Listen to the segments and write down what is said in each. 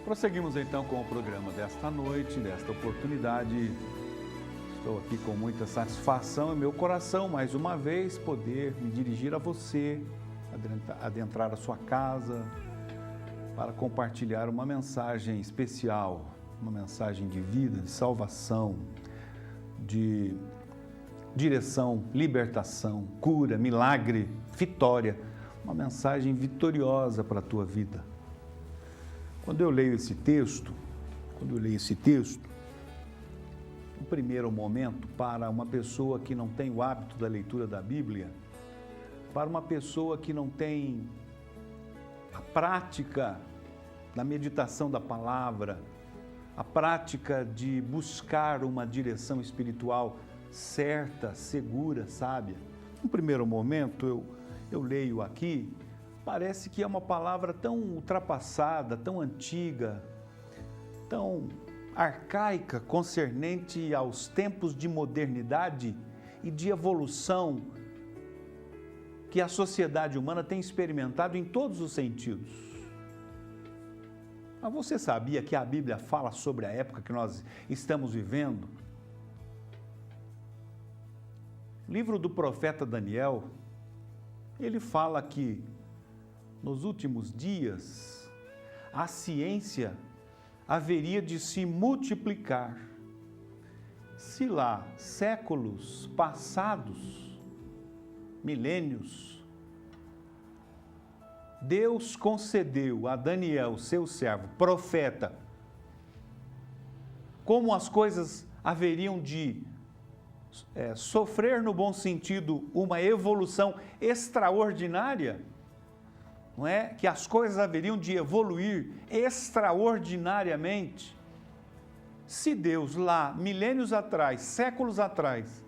Prosseguimos então com o programa desta noite, desta oportunidade. Estou aqui com muita satisfação em meu coração, mais uma vez, poder me dirigir a você, adentrar a sua casa, para compartilhar uma mensagem especial, uma mensagem de vida, de salvação, de direção, libertação, cura, milagre, vitória, uma mensagem vitoriosa para a tua vida. Quando eu leio esse texto, no primeiro momento, para uma pessoa que não tem o hábito da leitura da Bíblia, para uma pessoa que não tem a prática da meditação da palavra, a prática de buscar uma direção espiritual certa, segura, sábia. No primeiro momento, eu leio aqui, parece que é uma palavra tão ultrapassada, tão antiga, tão arcaica, concernente aos tempos de modernidade e de evolução que a sociedade humana tem experimentado em todos os sentidos. Mas você sabia que a Bíblia fala sobre a época que nós estamos vivendo? O livro do profeta Daniel, ele fala que nos últimos dias, a ciência haveria de se multiplicar. Se lá, séculos passados, milênios, Deus concedeu a Daniel, seu servo, profeta, como as coisas haveriam de sofrer, no bom sentido, uma evolução extraordinária, não é? Que as coisas haveriam de evoluir extraordinariamente. Se Deus lá, milênios atrás, séculos atrás,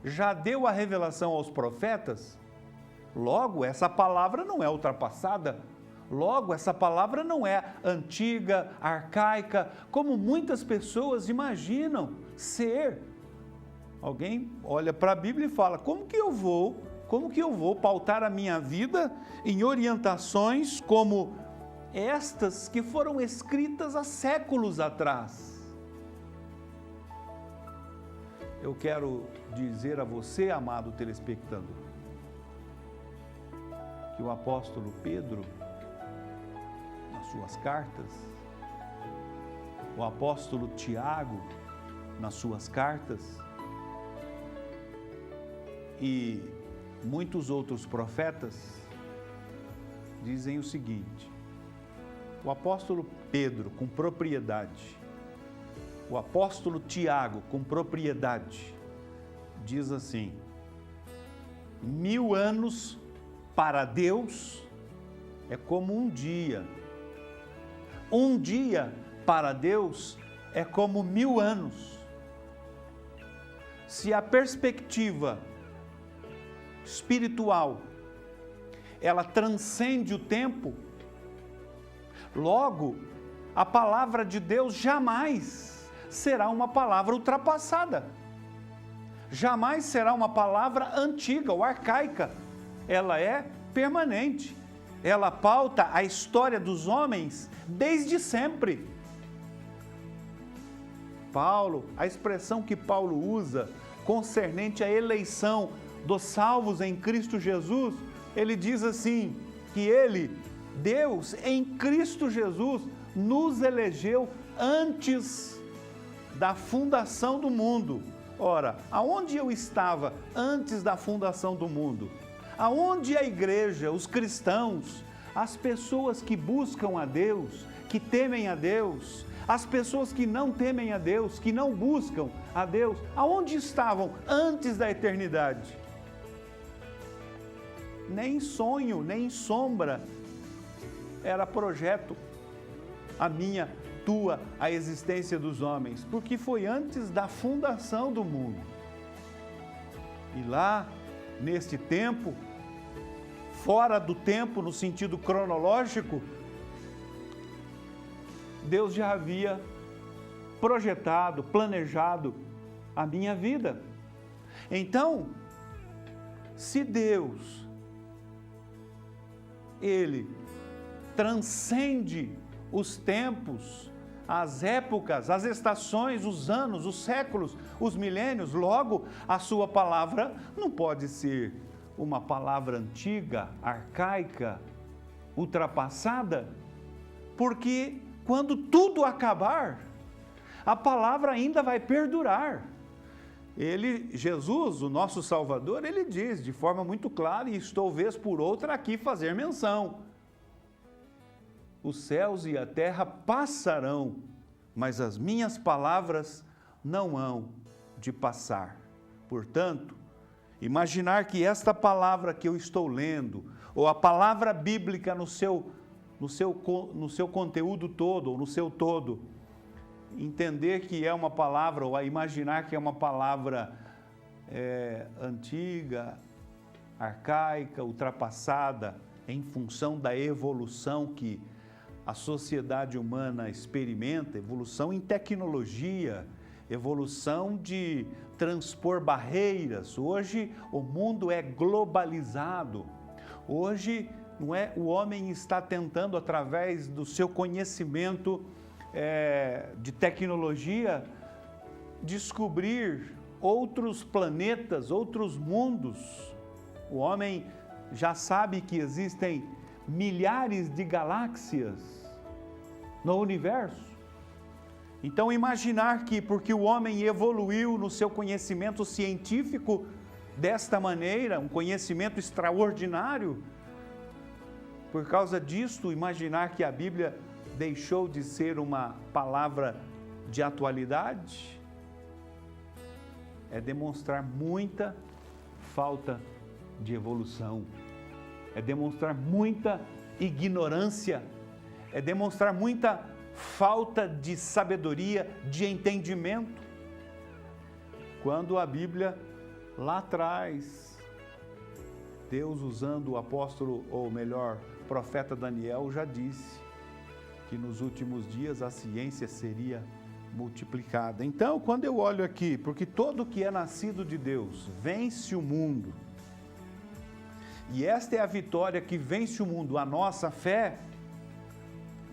já deu a revelação aos profetas, logo essa palavra não é ultrapassada, logo essa palavra não é antiga, arcaica, como muitas pessoas imaginam ser. Alguém olha para a Bíblia e fala, como que eu vou pautar a minha vida em orientações como estas que foram escritas há séculos atrás? Eu quero dizer a você, amado telespectador, que o apóstolo Pedro, nas suas cartas, o apóstolo Tiago, nas suas cartas, e muitos outros profetas dizem o seguinte: o apóstolo Pedro, com propriedade, o apóstolo Tiago, com propriedade, diz assim: 1000 anos para Deus é como um dia para Deus é como 1000 anos. Se a perspectiva espiritual, ela transcende o tempo, logo, a palavra de Deus jamais será uma palavra ultrapassada, jamais será uma palavra antiga ou arcaica, ela é permanente, ela pauta a história dos homens desde sempre. A expressão que Paulo usa concernente à eleição dos salvos em Cristo Jesus, ele diz assim, que Deus em Cristo Jesus, nos elegeu antes da fundação do mundo. Ora, aonde eu estava antes da fundação do mundo? Aonde a igreja, os cristãos, as pessoas que buscam a Deus, que temem a Deus, as pessoas que não temem a Deus, que não buscam a Deus, aonde estavam antes da eternidade? Nem sonho, nem sombra era projeto a minha, tua, a existência dos homens, porque foi antes da fundação do mundo. E lá, neste tempo, fora do tempo, no sentido cronológico, Deus já havia projetado, planejado a minha vida. Então, se Deus, Ele transcende os tempos, as épocas, as estações, os anos, os séculos, os milênios. Logo, a sua palavra não pode ser uma palavra antiga, arcaica, ultrapassada, porque quando tudo acabar, a palavra ainda vai perdurar. Jesus, o nosso Salvador, ele diz de forma muito clara, e estou vez por outra aqui fazer menção: os céus e a terra passarão, mas as minhas palavras não hão de passar. Portanto, imaginar que esta palavra que eu estou lendo, ou a palavra bíblica no seu conteúdo todo, ou no seu todo, entender que é uma palavra, ou a imaginar que é uma palavra antiga, arcaica, ultrapassada, em função da evolução que a sociedade humana experimenta, evolução em tecnologia, evolução de transpor barreiras. Hoje o mundo é globalizado. Hoje o homem está tentando, através do seu conhecimento de tecnologia, descobrir outros planetas, outros mundos. O homem já sabe que existem milhares de galáxias no universo. Então, imaginar que, porque o homem evoluiu no seu conhecimento científico desta maneira, um conhecimento extraordinário, por causa disto, imaginar que a Bíblia deixou de ser uma palavra de atualidade, é demonstrar muita falta de evolução, é demonstrar muita ignorância, é demonstrar muita falta de sabedoria, de entendimento. Quando a Bíblia, lá atrás, Deus, usando o apóstolo, ou melhor, profeta Daniel, já disse que nos últimos dias a ciência seria multiplicada. Então, quando eu olho aqui, porque todo que é nascido de Deus vence o mundo, e esta é a vitória que vence o mundo, a nossa fé,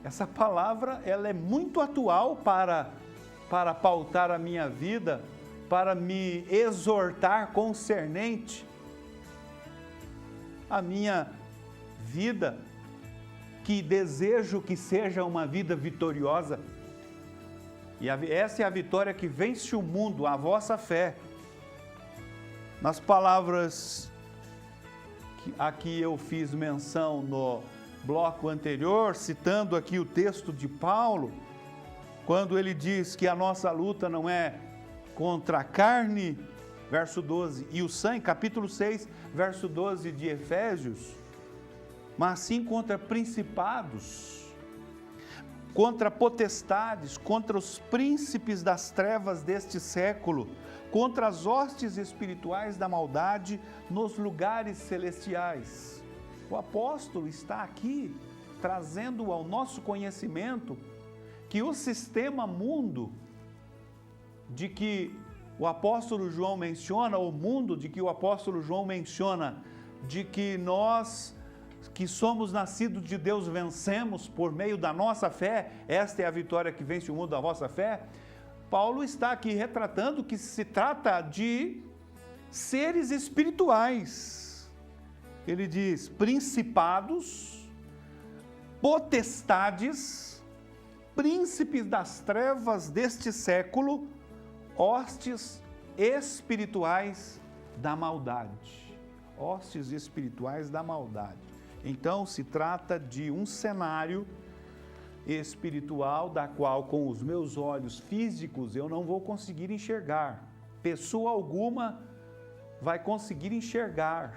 essa palavra ela é muito atual para pautar a minha vida, para me exortar concernente a minha vida, que desejo que seja uma vida vitoriosa. E essa é a vitória que vence o mundo, a vossa fé. Nas palavras que aqui eu fiz menção no bloco anterior, citando aqui o texto de Paulo, quando ele diz que a nossa luta não é contra a carne, verso 12, e o sangue, capítulo 6, verso 12 de Efésios, mas sim contra principados, contra potestades, contra os príncipes das trevas deste século, contra as hostes espirituais da maldade nos lugares celestiais. O apóstolo está aqui trazendo ao nosso conhecimento que o sistema mundo de que o apóstolo João menciona, o mundo de que o apóstolo João menciona, de que nós que somos nascidos de Deus vencemos por meio da nossa fé, esta é a vitória que vence o mundo, da vossa fé. Paulo está aqui retratando que se trata de seres espirituais. Ele diz principados, potestades, príncipes das trevas deste século, hostes espirituais da maldade. Hostes espirituais da maldade. Então, se trata de um cenário espiritual da qual, com os meus olhos físicos, eu não vou conseguir enxergar. Pessoa alguma vai conseguir enxergar,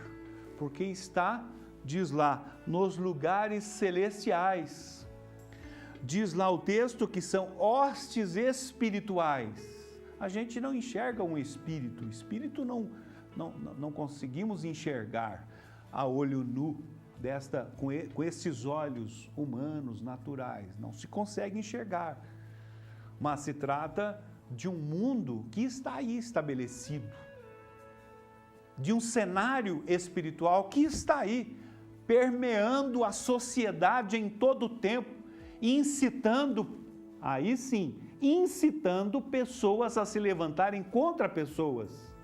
porque está, diz lá, nos lugares celestiais. Diz lá o texto que são hostes espirituais. A gente não enxerga um espírito. O espírito não conseguimos enxergar a olho nu, com esses olhos humanos, naturais. Não se consegue enxergar. Mas se trata de um mundo que está aí estabelecido. De um cenário espiritual que está aí, permeando a sociedade em todo o tempo, incitando, aí sim, incitando pessoas a se levantarem contra pessoas.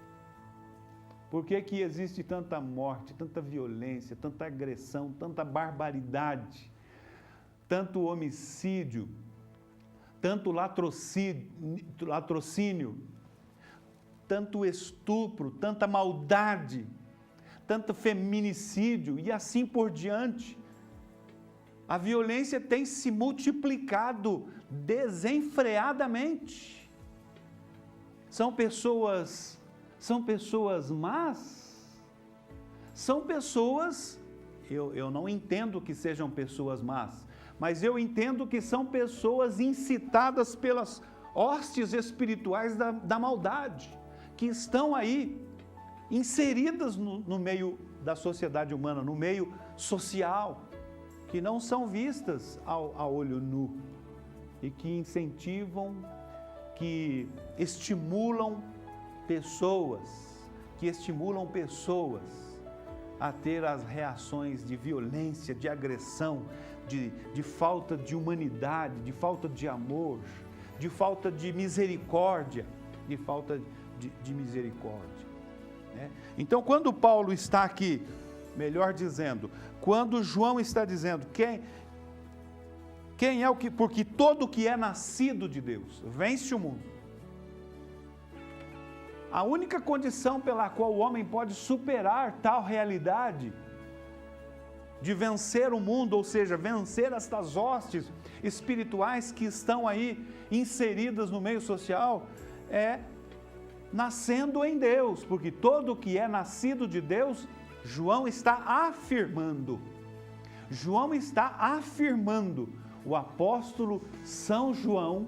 Por que que existe tanta morte, tanta violência, tanta agressão, tanta barbaridade, tanto homicídio, tanto latrocínio, tanto estupro, tanta maldade, tanto feminicídio e assim por diante? A violência tem se multiplicado desenfreadamente. São pessoas más? São pessoas, eu não entendo que sejam pessoas más, mas eu entendo que são pessoas incitadas pelas hostes espirituais da maldade, que estão aí inseridas no meio da sociedade humana, no meio social, que não são vistas a olho nu e que incentivam, que estimulam pessoas a ter as reações de violência, de agressão, de falta de humanidade, de falta de amor, de falta de misericórdia, né? Então, quando Paulo está aqui, melhor dizendo, quando João está dizendo, quem é o que, porque todo que é nascido de Deus vence o mundo. A única condição pela qual o homem pode superar tal realidade de vencer o mundo, ou seja, vencer estas hostes espirituais que estão aí inseridas no meio social, é nascendo em Deus, porque todo que é nascido de Deus, João está afirmando, o apóstolo São João,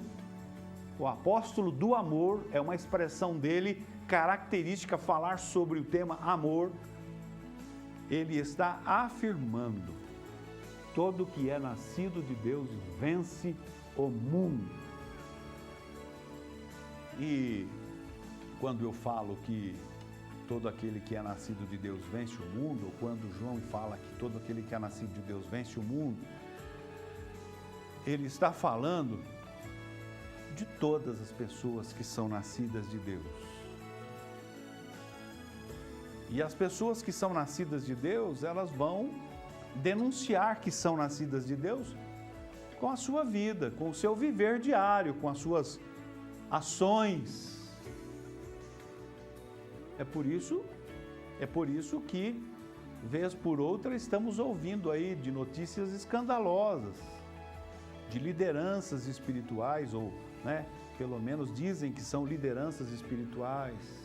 o apóstolo do amor, é uma expressão dele, característica, falar sobre o tema amor. Ele está afirmando, todo que é nascido de Deus vence o mundo. E quando eu falo que todo aquele que é nascido de Deus vence o mundo, ou quando João fala que todo aquele que é nascido de Deus vence o mundo, ele está falando de todas as pessoas que são nascidas de Deus. E as pessoas que são nascidas de Deus, elas vão denunciar que são nascidas de Deus com a sua vida, com o seu viver diário, com as suas ações. É por isso que, vez por outra, estamos ouvindo aí de notícias escandalosas, de lideranças espirituais, ou, né, pelo menos dizem que são lideranças espirituais,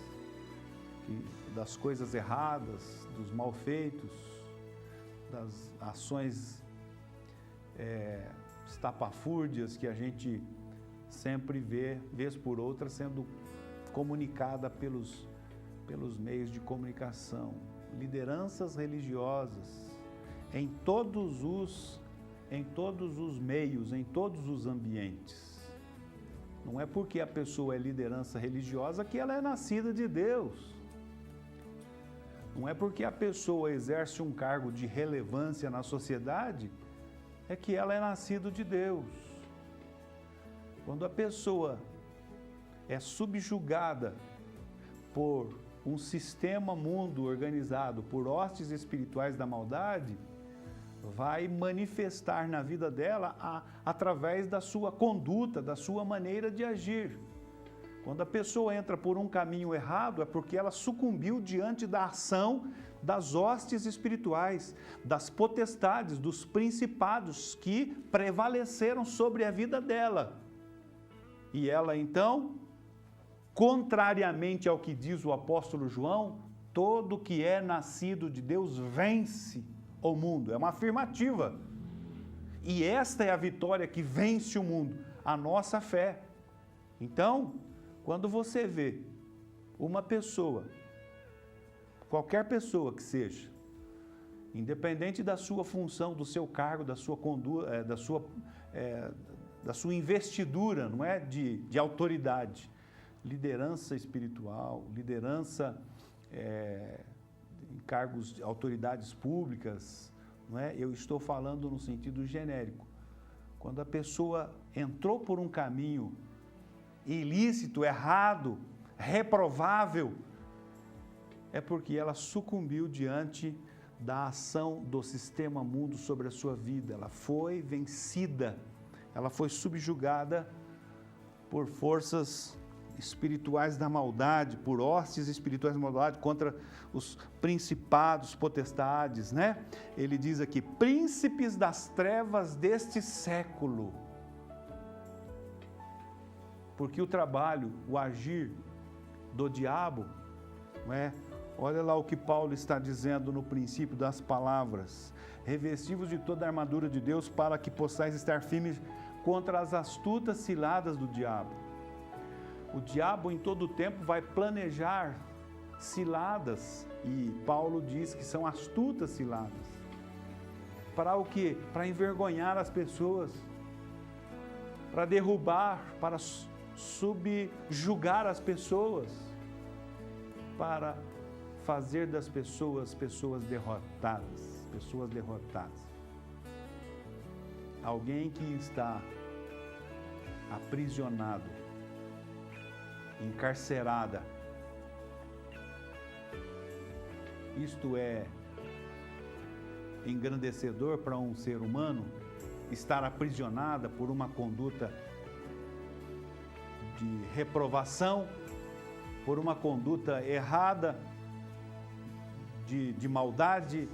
das coisas erradas, dos malfeitos, das ações estapafúrdias que a gente sempre vê, vez por outra, sendo comunicada pelos meios de comunicação. Lideranças religiosas em todos os meios, em todos os ambientes. Não é porque a pessoa é liderança religiosa que ela é nascida de Deus. Não é porque a pessoa exerce um cargo de relevância na sociedade é que ela é nascida de Deus. Quando a pessoa é subjugada por um sistema mundo organizado por hostes espirituais da maldade, vai manifestar na vida dela através da sua conduta, da sua maneira de agir. Quando a pessoa entra por um caminho errado, é porque ela sucumbiu diante da ação das hostes espirituais, das potestades, dos principados que prevaleceram sobre a vida dela. E ela então, contrariamente ao que diz o apóstolo João, todo que é nascido de Deus vence o mundo. É uma afirmativa. E esta é a vitória que vence o mundo, a nossa fé. Então, quando você vê uma pessoa, qualquer pessoa que seja, independente da sua função, do seu cargo, da sua conduta, da sua investidura, não é, de autoridade, liderança espiritual, liderança em cargos de autoridades públicas, não é? Eu estou falando no sentido genérico. quando a pessoa entrou por um caminho ilícito, errado, reprovável, é porque ela sucumbiu diante da ação do sistema mundo sobre a sua vida. Ela foi vencida, ela foi subjugada por forças espirituais da maldade, por hostes espirituais da maldade contra os principados, potestades, né? Ele diz aqui, príncipes das trevas deste século. Porque o trabalho, o agir do diabo, não é? Olha lá o que Paulo está dizendo no princípio das palavras. Revestivos de toda a armadura de Deus para que possais estar firmes contra as astutas ciladas do diabo. O diabo em todo o tempo vai planejar ciladas, e Paulo diz que são astutas ciladas. Para o quê? Para envergonhar as pessoas, para derrubar, para subjugar as pessoas, para fazer das pessoas derrotadas, Alguém que está aprisionado, encarcerada, isto é engrandecedor para um ser humano, estar aprisionada por uma conduta de reprovação, por uma conduta errada, de maldade.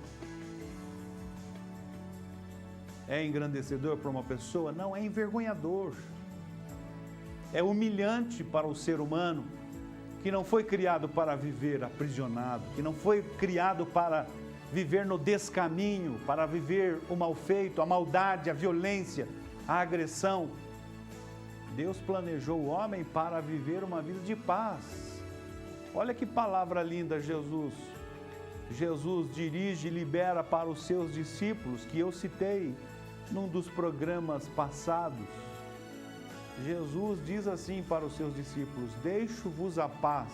É engrandecedor para uma pessoa? Não, é envergonhador. É humilhante para o ser humano que não foi criado para viver aprisionado, que não foi criado para viver no descaminho, para viver o mal feito, a maldade, a violência, a agressão. Deus planejou o homem para viver uma vida de paz. Olha que palavra linda, Jesus. Jesus dirige e libera para os seus discípulos, que eu citei num dos programas passados. Jesus diz assim para os seus discípulos: deixo-vos a paz,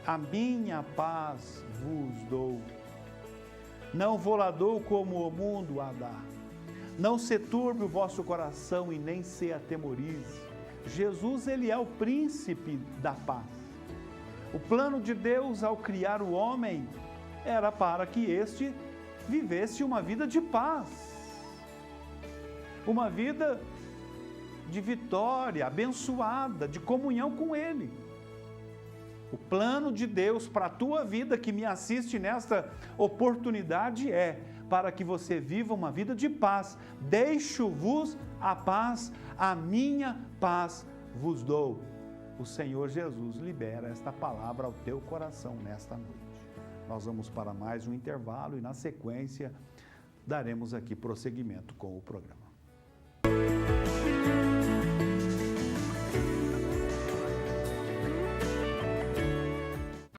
a minha paz vos dou. Não vou lá dou como o mundo a dá. Não se turbe o vosso coração e nem se atemorize. Jesus, ele é o príncipe da paz. O plano de Deus ao criar o homem era para que este vivesse uma vida de paz, uma vida de vitória, abençoada, de comunhão com Ele. O plano de Deus para a tua vida que me assiste nesta oportunidade é para que você viva uma vida de paz. Deixo-vos a paz, a minha paz vos dou. O Senhor Jesus libera esta palavra ao teu coração nesta noite. Nós vamos para mais um intervalo e na sequência daremos aqui prosseguimento com o programa.